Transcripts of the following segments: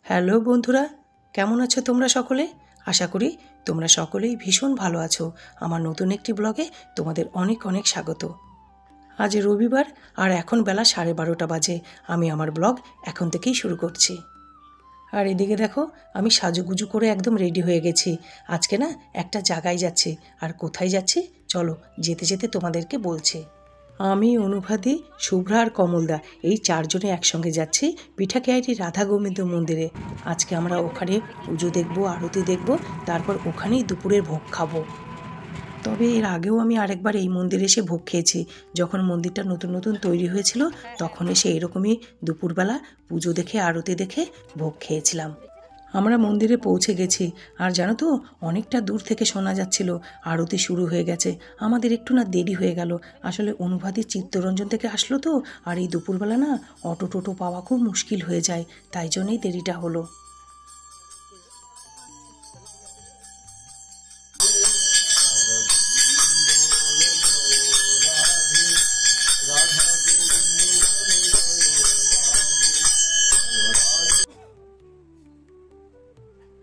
Hello বন্ধুরা, কেমন আছো তোমরা সকলে? আশা করি তোমরা সকলেই ভীষণ ভালো আছো। আমার নতুন একটি ব্লগে তোমাদের অনেক অনেক স্বাগত। আজ রবিবার আর এখন বেলা 12:30 বাজে। আমি আমার ব্লগ এখন থেকেই শুরু করছি। আর এদিকে দেখো, আমি সাজুগুজু করে একদম রেডি হয়ে গেছি। আজকে না একটা জায়গায় যাচ্ছি। আর কোথায় যাচ্ছি চলো যেতে যেতে তোমাদেরকে বলছি। আমি, অনুভাদি, শুভ্রা আর কমলদা এই চারজনে একসঙ্গে যাচ্ছি পিঠাকেয়ারি রাধা গোবিন্দ মন্দিরে। আজকে আমরা ওখানে পুজো দেখব, আরতি দেখব, তারপর ওখানেই দুপুরের ভোগ খাবো। তবে এর আগেও আমি আরেকবার এই মন্দিরে এসে ভোগ খেয়েছি। যখন মন্দিরটা নতুন নতুন তৈরি হয়েছিল তখন এসে এরকমই দুপুরবেলা পুজো দেখে আরতি দেখে ভোগ খেয়েছিলাম। আমরা মন্দিরে পৌঁছে গেছি। আর জানো তো, অনেকটা দূর থেকে শোনা যাচ্ছিল আরতি শুরু হয়ে গেছে। আমাদের একটু না দেরি হয়ে গেল। আসলে অনুভাদি চিত্তরঞ্জন থেকে আসলো তো, আর এই দুপুরবেলা না অটো টোটো পাওয়া খুব মুশকিল হয়ে যায়, তাই জন্যই দেরিটা হলো।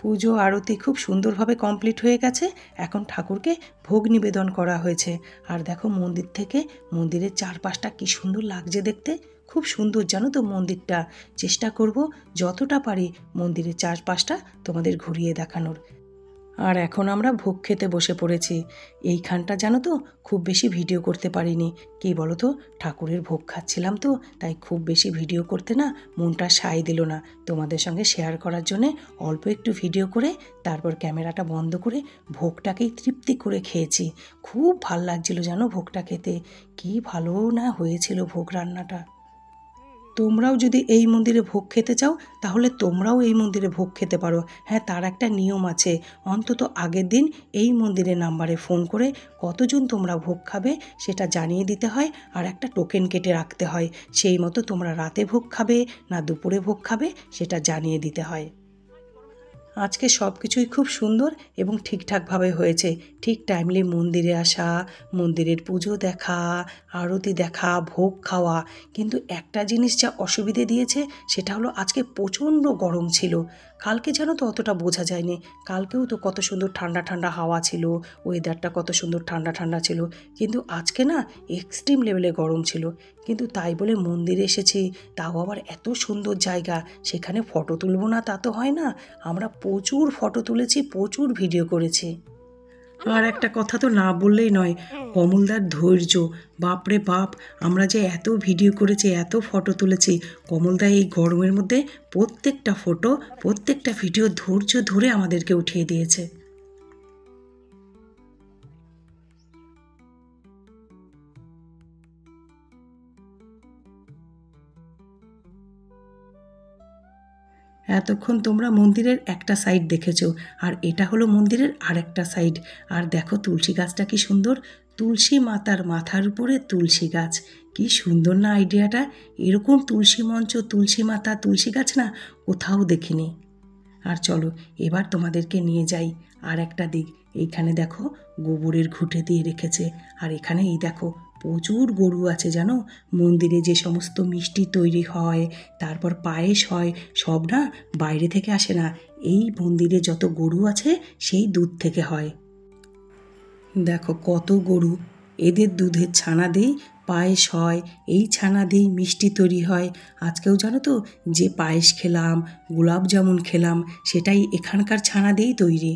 পুজো আরতি খুব সুন্দরভাবে কমপ্লিট হয়ে গেছে। এখন ঠাকুরকে ভোগ নিবেদন করা হয়েছে। আর দেখো মন্দির থেকে মন্দিরের চারপাশটা কি সুন্দর লাগছে দেখতে। খুব সুন্দর জানো তো মন্দিরটা। চেষ্টা করব যতটা পারি মন্দিরের চারপাশটা তোমাদের ঘুরিয়ে দেখানোর। আর এখন আমরা ভোগ খেতে বসে পড়েছি। এইখানটা জানো তো খুব বেশি ভিডিও করতে পারিনি। কি বলো তো, ঠাকুরের ভোগ খাচ্ছিলাম তো, তাই খুব বেশি ভিডিও করতে না মনটা সায় দিল না। তোমাদের সঙ্গে শেয়ার করার জন্যে অল্প একটু ভিডিও করে তারপর ক্যামেরাটা বন্ধ করে ভোগটাকেই তৃপ্তি করে খেয়েছি। খুব ভাল লাগছিল জানো ভোগটা খেতে। কি ভালো না হয়েছিল ভোগ রান্নাটা। তোমরাও যদি এই মন্দিরে ভোগ খেতে চাও তাহলে তোমরাও এই মন্দিরে ভোগ খেতে পারো। হ্যাঁ, তার একটা নিয়ম আছে। অন্তত আগের দিন এই মন্দিরের নাম্বারে ফোন করে কতজন তোমরা ভোগ খাবে সেটা জানিয়ে দিতে হয়, আর একটা টোকেন কেটে রাখতে হয়। সেই মতো তোমরা রাতে ভোগ খাবে না দুপুরে ভোগ খাবে সেটা জানিয়ে দিতে হয়। আজকে সব কিছুই খুব সুন্দর এবং ঠিকঠাকভাবে হয়েছে। ঠিক টাইমলি মন্দিরে আসা, মন্দিরের পুজো দেখা, আরতি দেখা, ভোগ খাওয়া। কিন্তু একটা জিনিস যা অসুবিধে দিয়েছে সেটা হলো আজকে প্রচণ্ড গরম ছিল। কালকে জানো তো অতটা বোঝা যায়নি। কালকেও তো কত সুন্দর ঠান্ডা ঠান্ডা হাওয়া ছিল, ওয়েদারটা কত সুন্দর ঠান্ডা ঠান্ডা ছিল। কিন্তু আজকে না এক্সট্রিম লেভেলে গরম ছিল। কিন্তু তাই বলে মন্দিরে এসেছি, তাও আবার এত সুন্দর জায়গা, সেখানে ফটো তুলবো না তা তো হয় না। আমরা প্রচুর ফটো তুলেছি, প্রচুর ভিডিও করেছি। আর একটা কথা তো না বললেই নয়, কমলদার ধৈর্য। বাপরে বাপ, আমরা যে এত ভিডিও করেছি, এত ফটো তুলেছি, কমলদা এই গরমের মধ্যে প্রত্যেকটা ফটো, প্রত্যেকটা ভিডিও ধৈর্য ধরে আমাদেরকে উঠিয়ে দিয়েছে। এতক্ষণ তোমরা মন্দিরের একটা সাইড দেখেছো, আর এটা হলো মন্দিরের আরেকটা সাইড। আর দেখো তুলসী গাছটা কি সুন্দর। তুলসী মাতার মাথার উপরে তুলসী গাছ। কি সুন্দর না আইডিয়াটা। এরকম তুলসী মঞ্চ, তুলসী মাতা, তুলসী গাছ না কোথাও দেখিনি। আর চলো এবার তোমাদেরকে নিয়ে যাই আর একটা দিক। এইখানে দেখো গোবরের ঘুঁটে দিয়ে রেখেছে। আর এখানে এই দেখো প্রচুর গরু আছে জানো। মন্দিরে যে সমস্ত মিষ্টি তৈরি হয়, তারপর পায়েস হয়, সব না বাইরে থেকে আসে না। এই মন্দিরে যত গরু আছে সেই দুধ থেকে হয়। দেখো কত গরু, এদের দুধের ছানা দিয়েই পায়েস হয়, এই ছানা দিয়েই মিষ্টি তৈরি হয়। আজকেও জানো তো যে পায়েস খেলাম, গোলাপ জামুন খেলাম, সেটাই এখানকার ছানা দিয়েই তৈরি।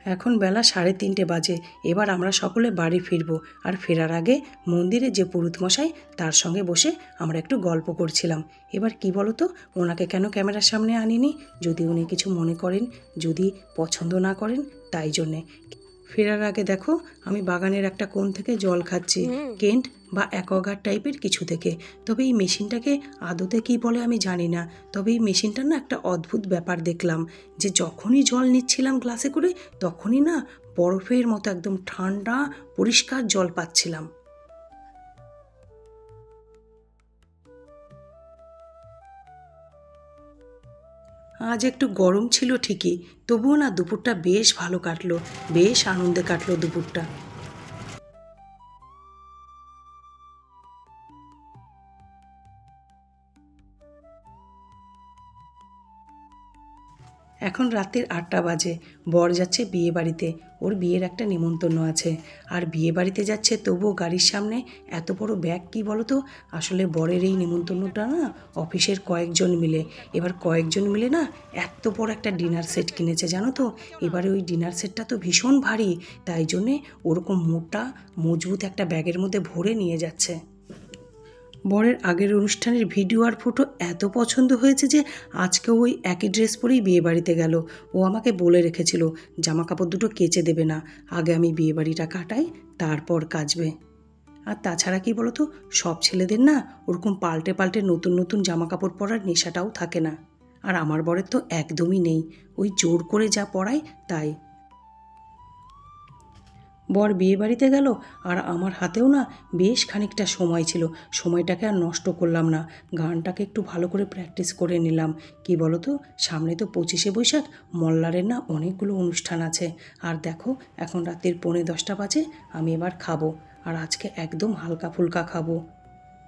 এখন বেলা 3:30 বাজে। এবার আমরা সকলে বাড়ি ফিরবো। আর ফেরার আগে মন্দিরে যে পুরোহিত মশাই, তার সঙ্গে বসে আমরা একটু গল্প করছিলাম। এবার কি বলো তো, ওনাকে কেন ক্যামেরার সামনে আনিনি, যদি উনি কিছু মনে করেন, যদি পছন্দ না করেন, তাই জন্যে। ফেরার আগে দেখো আমি বাগানের একটা কোণ থেকে জল খাচ্ছি, কেন্ট বা অ্যাকোয়াগার্ড টাইপের কিছু থেকে। তবে এই মেশিনটাকে আদতে কী বলে আমি জানি না। তবে এই মেশিনটার না একটা অদ্ভুত ব্যাপার দেখলাম, যে যখনই জল নিচ্ছিলাম গ্লাসে করে তখনই না বরফের মতো একদম ঠান্ডা পরিষ্কার জল পাচ্ছিলাম। আজ একটু গরম ছিল ঠিকই, তবুও না দুপুরটা বেশ ভালো কাটলো, বেশ আনন্দে কাটলো দুপুরটা। এখন রাতের 8টা বাজে। বর যাচ্ছে বিয়ে বাড়িতে, ওর বিয়ের একটা নিমন্ত্রণ আছে। আর বিয়ে বাড়িতে যাচ্ছে তবুও গাড়ির সামনে এত বড় ব্যাগ, কি বলো তো? আসলে বরের এই নিমন্ত্রণটা না অফিসের কয়েকজন মিলে, এবার কয়েকজন মিলে না এত বড় একটা ডিনার সেট কিনেছে জানো তো। এবারে ওই ডিনার সেটটা তো ভীষণ ভারী, তাই জন্যে ওরকম মোটা মজবুত একটা ব্যাগের মধ্যে ভরে নিয়ে যাচ্ছে। বরের আগের অনুষ্ঠানের ভিডিও আর ফটো এত পছন্দ হয়েছে যে আজকেও ওই একই ড্রেস পরেই বিয়ে বাড়িতে গেল। ও আমাকে বলে রেখেছিল জামা কাপড় দুটো কেচে দেবে না, আগে আমি বিয়ে বাড়িটা কাটাই তারপর কাচবে। আর তাছাড়া কি বলো তো, সব ছেলেদের না ওরকম পাল্টে পাল্টে নতুন নতুন জামা কাপড় পরার নেশাটাও থাকে না। আর আমার বরের তো একদমই নেই, ওই জোর করে যা পরায় তাই। বর বিয়ে বাড়িতে গেল আর আমার হাতেও না বেশ খানিকটা সময় ছিল, সময়টাকে আর নষ্ট করলাম না, গানটাকে একটু ভালো করে প্র্যাকটিস করে নিলাম। কি বলো তো, সামনে তো 25শে বৈশাখ, মল্লারের না অনেকগুলো অনুষ্ঠান আছে। আর দেখো এখন রাতের 9:45 বাজে, আমি এবার খাবো। আর আজকে একদম হালকা ফুলকা খাবো।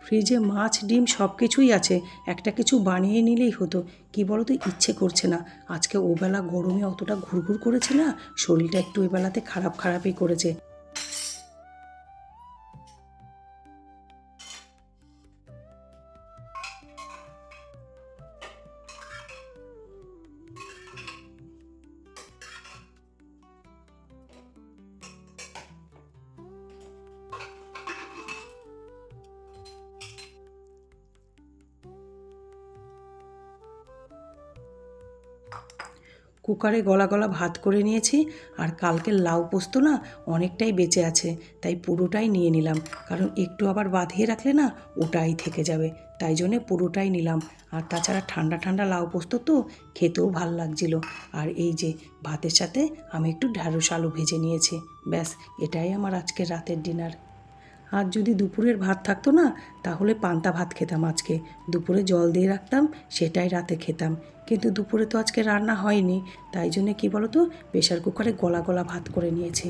ফ্রিজে মাছ ডিম সব কিছুই আছে, একটা কিছু বানিয়ে নিলেই হতো। কি বলো তো, ইচ্ছে করছে না। আজকে ওবেলা গরমে অতটা ঘুরঘুর করেছে না, শরীরটা একটু এবেলাতে খারাপই করেছে। কুকারে গলা গলা ভাত করে নিয়েছি। আর কালকের লাউ পোস্ত না অনেকটাই বেঁচে আছে, তাই পুরোটাই নিয়ে নিলাম, কারণ একটু আবার বাঁধিয়ে রাখলে না ওটাই থেকে যাবে, তাই জন্যে পুরোটাই নিলাম। আর তাছাড়া ঠান্ডা ঠান্ডা লাউ পোস্ত তো খেতেও ভাল লাগছিল। আর এই যে ভাতের সাথে আমি একটু ঢ্যাঁড়স আলু ভেজে নিয়েছি, ব্যাস এটাই আমার আজকের রাতের ডিনার। আর যদি দুপুরের ভাত থাকতো না, তাহলে পান্তা ভাত খেতাম আজকে। দুপুরে জল দিয়ে রাখতাম, সেটাই রাতে খেতাম। কিন্তু দুপুরে তো আজকে রান্না হয়নি, তাই জন্যে কী বলো তো, প্রেশার কুকারে গলা গলা ভাত করে নিয়েছি।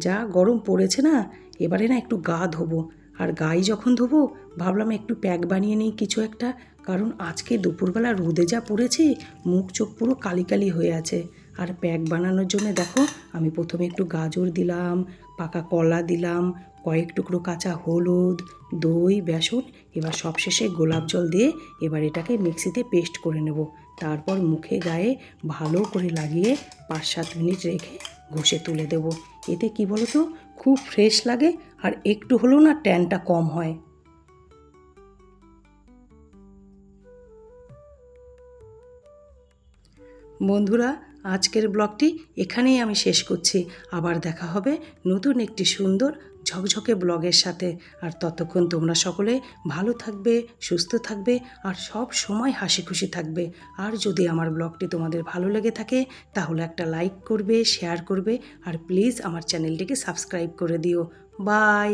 যা গরম পড়েছে না, এবারে না একটু গা ধোবো। আর গায়ে যখন ধোবো ভাবলাম একটু প্যাক বানিয়ে নিই কিছু একটা, কারণ আজকে দুপুরবেলা রোদে যা পড়েছে, মুখ চোখ পুরো কালি কালি হয়ে আছে। আর প্যাক বানানোর জন্য দেখো, আমি প্রথমে একটু গাজর দিলাম, পাকা কলা দিলাম, কয়েক টুকরো কাঁচা হলুদ, দই, বেসন, এবার সবশেষে গোলাপ জল দিয়ে এবার এটাকে মিক্সিতে পেস্ট করে নেব। তারপর মুখে গায়ে ভালো করে লাগিয়ে 5-7 মিনিট রেখে ঘষে তুলে দেব। এতে কি বলো তো, খুব ফ্রেশ লাগে আর একটু হলেও না ট্যানটা কম হয়। বন্ধুরা, আজকের ব্লগটি এখানেই আমি শেষ করছি। আবার দেখা হবে নতুন একটি সুন্দর ঝকঝকে ব্লগের সাথে। আর ততক্ষণ তোমরা সকলে ভালো থাকবে, সুস্থ থাকবে আর সব সময় হাসি খুশি থাকবে। আর যদি আমার ব্লগটি তোমাদের ভালো লেগে থাকে, তাহলে একটা লাইক করবে, শেয়ার করবে আর প্লিজ আমার চ্যানেলটিকে সাবস্ক্রাইব করে দিও। বাই।